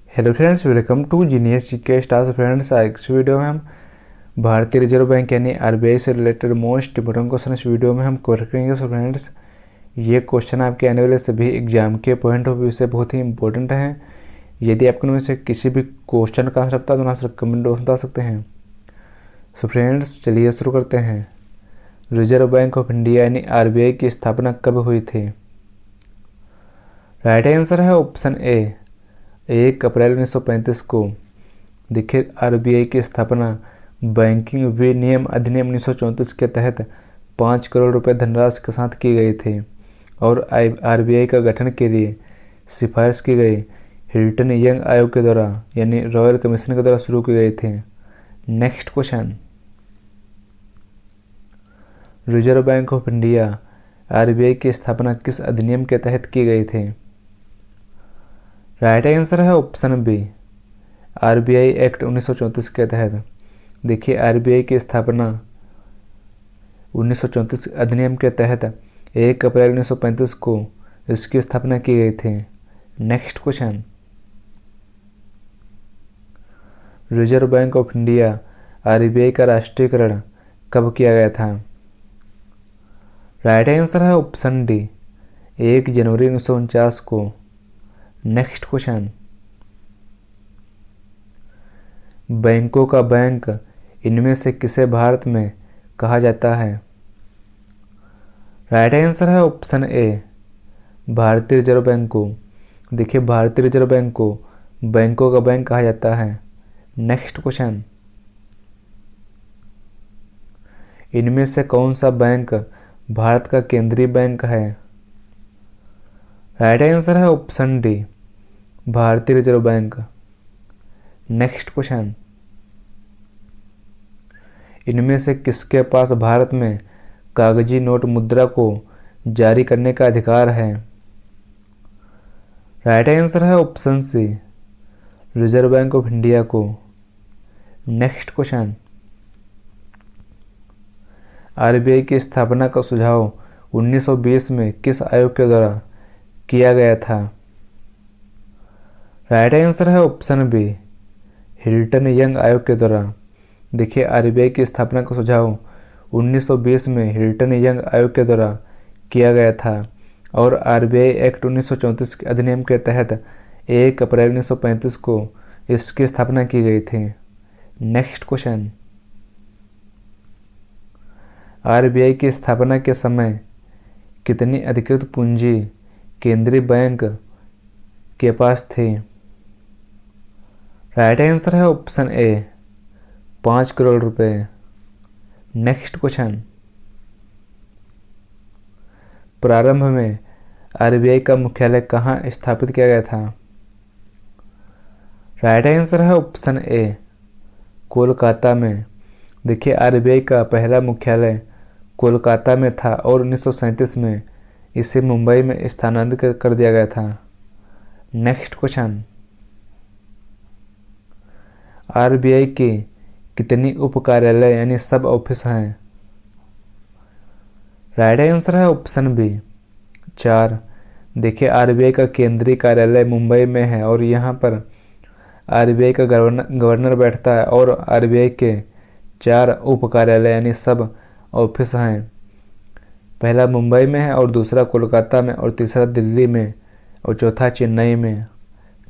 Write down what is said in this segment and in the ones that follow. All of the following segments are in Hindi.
Hello friends, welcome to Genius GK Stars. Friends, आज इस वीडियो में हम भारतीय रिजर्व बैंक यानी आरबीआई से रिलेटेड मोस्ट इंपोर्टेंट क्वेश्चन इस वीडियो में हम कवर करेंगे। सो फ्रेंड्स, ये क्वेश्चन आपके आने वाले सभी एग्जाम के पॉइंट ऑफ व्यू से बहुत ही इंपॉर्टेंट हैं। यदि आपको उनमें से किसी भी क्वेश्चन का आंसर पता तो आंसर कमेंट बॉक्स में बता सकते हैं। सो फ्रेंड्स, चलिए शुरू करते हैं। रिजर्व बैंक ऑफ इंडिया यानी आरबीआई की स्थापना कब हुई थी? राइट आंसर है ऑप्शन ए, 1 अप्रैल 1935 को। देखिए, आरबीआई की स्थापना बैंकिंग विनियम अधिनियम 1934 के तहत 5 करोड़ रुपए धनराशि के साथ की गई थी और आरबीआई का गठन के लिए सिफारिश की गई हिल्टन यंग आयोग के द्वारा यानी रॉयल कमीशन के द्वारा शुरू की गई थी। Next question, reserve Bank of India RBI की स्थापना किस अधिनियम के तहत की गई थी? राइट आंसर है ऑप्शन बी, आरबीआई एक्ट 1934 के तहत। देखिए, आरबीआई की स्थापना 1934 अधिनियम के तहत 1 अप्रैल 1935 को इसकी स्थापना की गई थी। Next question, reserve Bank of India RBI का राष्ट्रीयकरण कब किया गया था? राइट आंसर है ऑप्शन डी, 1 जनवरी 1949 को। नेक्स्ट क्वेश्चन, बैंकों का बैंक इनमें से किसे भारत में कहा जाता है? राइट आंसर है ऑप्शन ए, भारतीय रिजर्व बैंक को। देखिए, भारतीय रिजर्व बैंक को बैंकों का बैंक कहा जाता है। नेक्स्ट क्वेश्चन, इनमें से कौन सा बैंक भारत का केंद्रीय बैंक है? राइट आंसर है ऑप्शन डी, भारतीय रिजर्व बैंक। नेक्स्ट क्वेश्चन, इनमें से किसके पास भारत में कागजी नोट मुद्रा को जारी करने का अधिकार है? राइट आंसर है option C, Reserve Bank of India को। नेक्स्ट क्वेश्चन, आरबीआई की स्थापना का सुझाव 1920 में किस आयोग के द्वारा किया गया था? राइट आंसर है ऑप्शन बी, हिल्टन यंग आयोग के द्वारा। देखिए, आरबीआई की स्थापना का सुझाव 1920 में हिल्टन यंग आयोग के द्वारा किया गया था और आरबीआई एक्ट 1934 के अधिनियम के तहत 1 अप्रैल 1935 को इसकी स्थापना की गई थी। नेक्स्ट क्वेश्चन, आरबीआई की स्थापना के समय कितनी अधिकृत पूंजी केंद्रीय बैंक के पास थी? राइट आंसर है ऑप्शन ए, 5 करोड़ रुपए। नेक्स्ट क्वेश्चन, प्रारंभ में आरबीआई का मुख्यालय कहाँ स्थापित किया गया था? राइट आंसर है ऑप्शन ए, कोलकाता में। देखिए, आरबीआई का पहला मुख्यालय कोलकाता में था और 1937 में इसे मुंबई में स्थानांतरित कर दिया गया था। नेक्स्ट क्वेश्चन, आरबीआई के कितनी उप कार्यालय यानी सब ऑफिस हैं? राइट आंसर है ऑप्शन बी, 4। देखिए, आरबीआई का केंद्रीय कार्यालय मुंबई में है और यहाँ पर आरबीआई का गवर्नर बैठता है और आरबीआई के 4 उप कार्यालय यानी सब ऑफिस हैं। पहला मुंबई में है और दूसरा कोलकाता में और तीसरा दिल्ली में और चौथा चेन्नई में।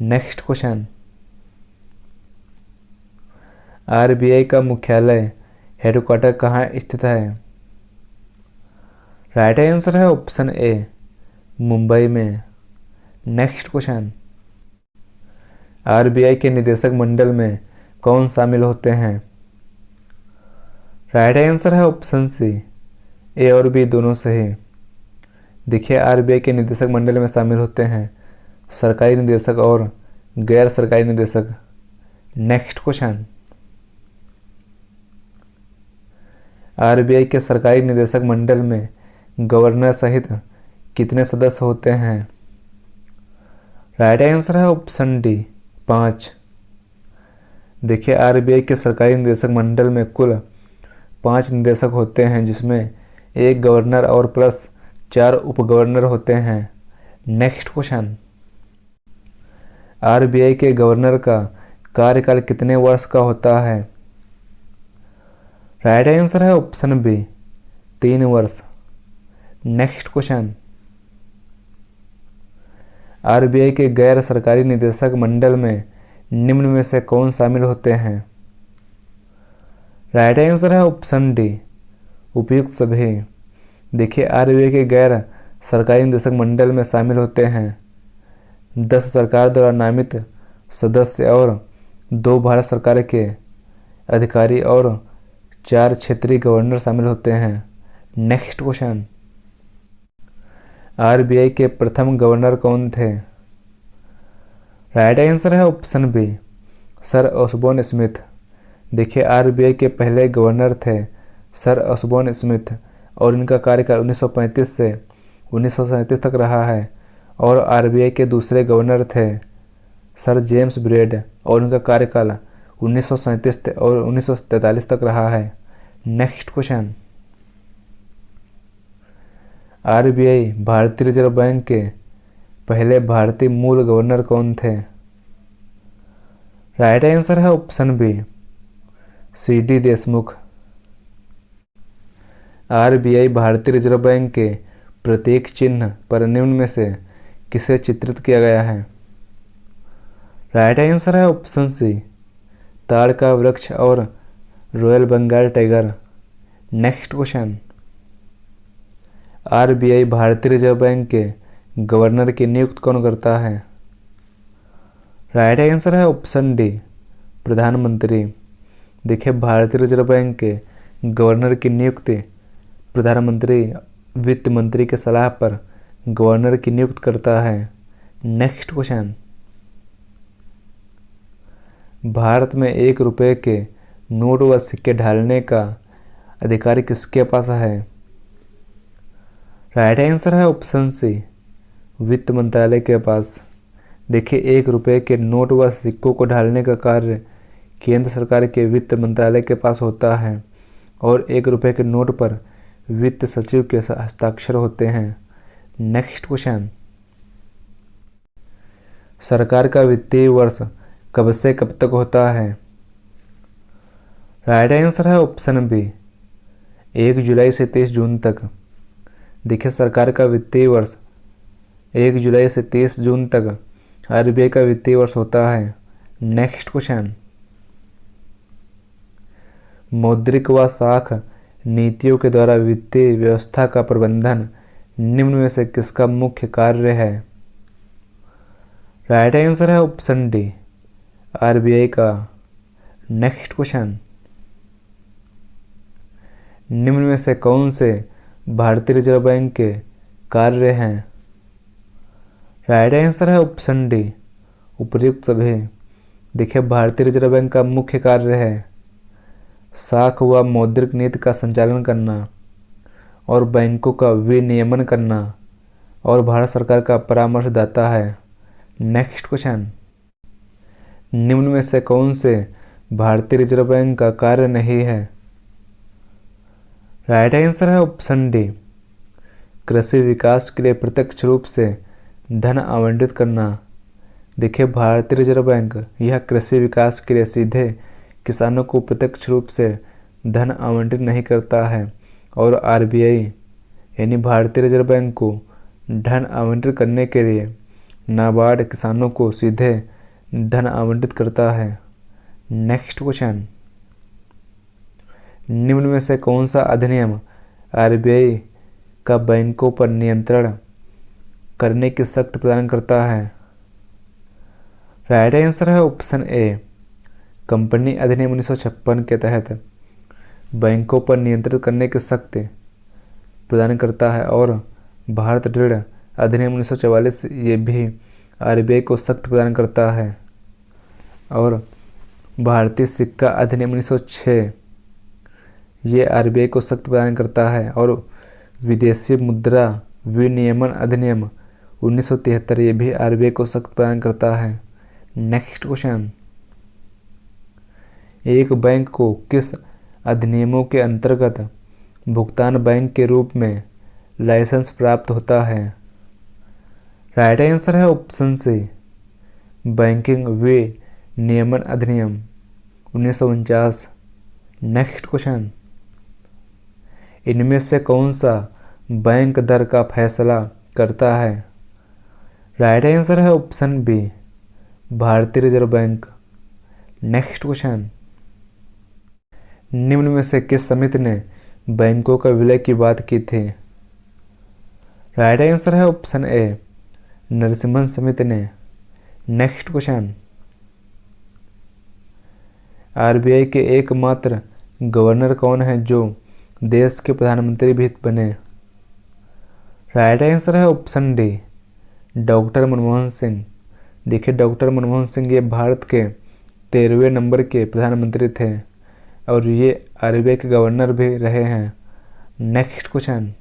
नेक्स्ट क्वेश्चन, आरबीआई का मुख्यालय हेडक्वार्टर कहाँ स्थित है? राइट आंसर है ऑप्शन ए, मुंबई में। नेक्स्ट क्वेश्चन, आरबीआई के निदेशक मंडल में कौन शामिल होते हैं? राइट आंसर है ऑप्शन सी, ए और बी दोनों सही। देखिए, आरबीआई के निदेशक मंडल में शामिल होते हैं सरकारी निदेशक और गैर सरकारी निदेशक। नेक्स्ट क्वेश्चन, आरबीआई के सरकारी निदेशक मंडल में गवर्नर सहित कितने सदस्य होते हैं? राइट आंसर है ऑप्शन डी, 5। देखिए, आरबीआई के सरकारी निदेशक मंडल में कुल 5 निदेशक होते हैं जिसमें 1 गवर्नर और प्लस 4 उप गवर्नर होते हैं। नेक्स्ट क्वेश्चन, आरबीआई के गवर्नर का कार्यकाल कितने वर्ष का होता है? राइट आंसर है ऑप्शन बी 3 वर्ष। नेक्स्ट क्वेश्चन, आरबीआई के गैर सरकारी निदेशक मंडल में निम्न में से कौन शामिल होते हैं? राइट आंसर है ऑप्शन डी उपयुक्त सभी। देखिए, आरबीआई के गैर सरकारी निदेशक मंडल में शामिल होते हैं 10 सरकार द्वारा नामित सदस्य और 2 भारत सरकार के अधिकारी और 4 क्षेत्रीय गवर्नर शामिल होते हैं। नेक्स्ट क्वेश्चन, आरबीआई के प्रथम गवर्नर कौन थे? राइट आंसर है option B Sir Osborne Smith. देखिए, आरबीआई के पहले गवर्नर थे सर ऑसबोर्न स्मिथ और इनका कार्यकाल 1935 से 1937 तक रहा है। और आरबीआई के दूसरे गवर्नर थे सर जेम्स ब्रेड और उनका कार्यकाल 1937 और 1943 तक रहा है। नेक्स्ट क्वेश्चन, आरबीआई भारतीय रिजर्व बैंक के पहले भारतीय मूल गवर्नर कौन थे? राइट आंसर है option B C D Deshmukh. RBI भारतीय रिजर्व बैंक के प्रत्येक चिन्ह पर निम्न में से किसे चित्रित किया गया है? राइट आंसर है ऑप्शन सी ताड़ का वृक्ष और royal Bengal tiger. Next question, RBI भारतीय रिजर्व बैंक के गवर्नर की नियुक्ति कौन करता है? राइट आंसर है ऑप्शन डी प्रधानमंत्री। देखिए, भारतीय रिजर्व बैंक के गवर्नर की नियुक्ति प्रधानमंत्री वित्त मंत्री के सलाह पर गवर्नर की नियुक्ति करता है। नेक्स्ट क्वेश्चन, भारत में 1 रुपये के नोट व सिक्के ढालने का अधिकार किसके पास है? राइट आंसर है ऑप्शन सी वित्त मंत्रालय के पास। देखिए, 1 रुपये के नोट व सिक्कों को ढालने का कार्य केंद्र सरकार के वित्त मंत्रालय के पास होता है और 1 रुपये के नोट पर वित्त सचिव के हस्ताक्षर होते हैं। नेक्स्ट क्वेश्चन, सरकार का वित्तीय वर्ष कब से कब तक होता है? राइट आंसर है ऑप्शन बी 1 जुलाई से 30 जून तक। देखिए, सरकार का वित्तीय वर्ष 1 जुलाई से 30 जून तक आरबीआई का वित्तीय वर्ष होता है। नेक्स्ट क्वेश्चन, मौद्रिक व साख नीतियों के द्वारा वित्तीय व्यवस्था का प्रबंधन निम्न में से किसका मुख्य कार्य है? राइट आंसर है ऑप्शन डी आरबीआई का। नेक्स्ट क्वेश्चन, निम्न में से कौन से भारतीय रिजर्व बैंक के कार्य हैं? राइट आंसर है ऑप्शन डी उपर्युक्त सभी। देखिए, भारतीय रिजर्व बैंक का मुख्य कार्य है साख व मौद्रिक नीति का संचालन करना और बैंकों का विनियमन करना और भारत सरकार का परामर्शदाता है। नेक्स्ट क्वेश्चन, निम्न में से कौन से भारतीय रिजर्व बैंक का कार्य नहीं है? राइट आंसर है ऑप्शन डी कृषि विकास के लिए प्रत्यक्ष रूप से धन आवंटित करना। देखिए, भारतीय रिजर्व बैंक यह कृषि विकास के लिए सीधे किसानों को प्रत्यक्ष रूप से धन आवंटित नहीं करता है और आरबीआई यानी भारतीय रिजर्व बैंक को धन आवंटित करने के लिए नाबार्ड किसानों को सीधे धन आवंटित करता है। नेक्स्ट क्वेश्चन, निम्न में से कौन सा अधिनियम आरबीआई का बैंकों पर नियंत्रण करने की शक्ति प्रदान करता है? राइट आंसर है ऑप्शन ए कंपनी अधिनियम 1956 के तहत बैंकों पर नियंत्रित करने की शक्ति प्रदान करता है और भारत ऋण अधिनियम 1944 ये भी आरबीआई को शक्ति प्रदान करता है और भारतीय सिक्का अधिनियम 1906 ये आरबीआई को शक्ति प्रदान करता है और विदेशी मुद्रा विनियमन अधिनियम 1973 ये भी आरबीआई को शक्ति प्रदान करता है। नेक्स्ट क्वेश्चन, एक बैंक को किस अधिनियमों के अंतर्गत भुगतान बैंक के रूप में लाइसेंस प्राप्त होता है? राइट आंसर है ऑप्शन सी बैंकिंग विनियमन अधिनियम 1949। नेक्स्ट क्वेश्चन, इनमें से कौन सा बैंक दर का फैसला करता है? राइट आंसर है ऑप्शन बी, भारतीय रिजर्व बैंक। नेक्स्ट क्वेश्चन, निम्न में से किस समिति ने बैंकों का विलय की बात की थी? राइट आंसर है ऑप्शन ए, नरसिम्हन समिति ने। नेक्स्ट क्वेश्चन, आरबीआई के एकमात्र गवर्नर कौन है जो देश के प्रधानमंत्री भी बने? राइट आंसर है option D, doctor Manmohan Singh. देखिए डॉक्टर मनमोहन सिंह ये भारत के 13वें नंबर के प्रधानमंत्री थे और ये आरबीआई के गवर्नर भी रहे हैं। नेक्स्ट क्वेश्चन,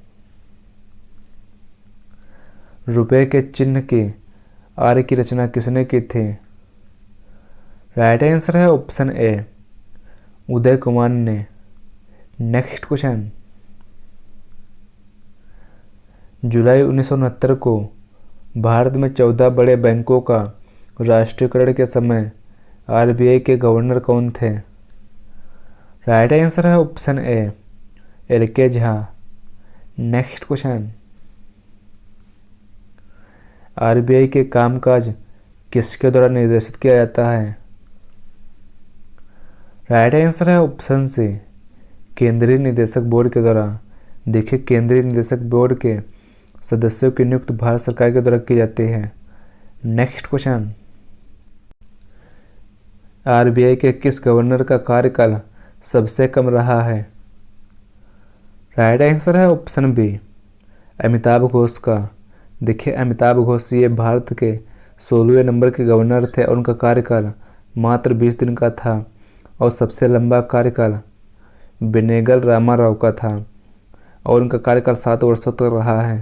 रुपए के चिन्ह की आर की रचना किसने की थी? राइट आंसर है ऑप्शन ए, उदय कुमार ने। नेक्स्ट क्वेश्चन, जुलाई 1969 को भारत में 14 बड़े बैंकों का राष्ट्रीयकरण के समय आरबीआई के गवर्नर कौन थे? राइट आंसर है option A, LK. Jha. Next question, RBI के कामकाज किसके द्वारा निर्देशित किया जाता है? राइट आंसर है ऑप्शन सी, केंद्रीय निदेशक बोर्ड के द्वारा। देखिए केंद्रीय निदेशक बोर्ड के सदस्यों की नियुक्ति भारत सरकार के द्वारा की जाती है। नेक्स्ट क्वेश्चन, आरबीआई के किस गवर्नर का कार्यकाल सबसे कम रहा है? राइट आंसर है ऑप्शन बी, अमिताभ घोष का। देखिए अमिताभ घोष ये भारत के 16वें नंबर के गवर्नर थे और उनका कार्यकाल मात्र 20 दिन का था और सबसे लंबा कार्यकाल बेनेगल रामाराव का था और उनका कार्यकाल 7 वर्षों तक रहा है।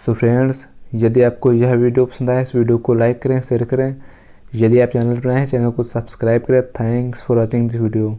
सो फ्रेंड्स, यदि आपको यह वीडियो पसंद आए इस वीडियो को लाइक करें, शेयर करें। यदि आप चैनल पर नए हैं चैनल को सब्सक्राइब करें। Thanks for watching this video.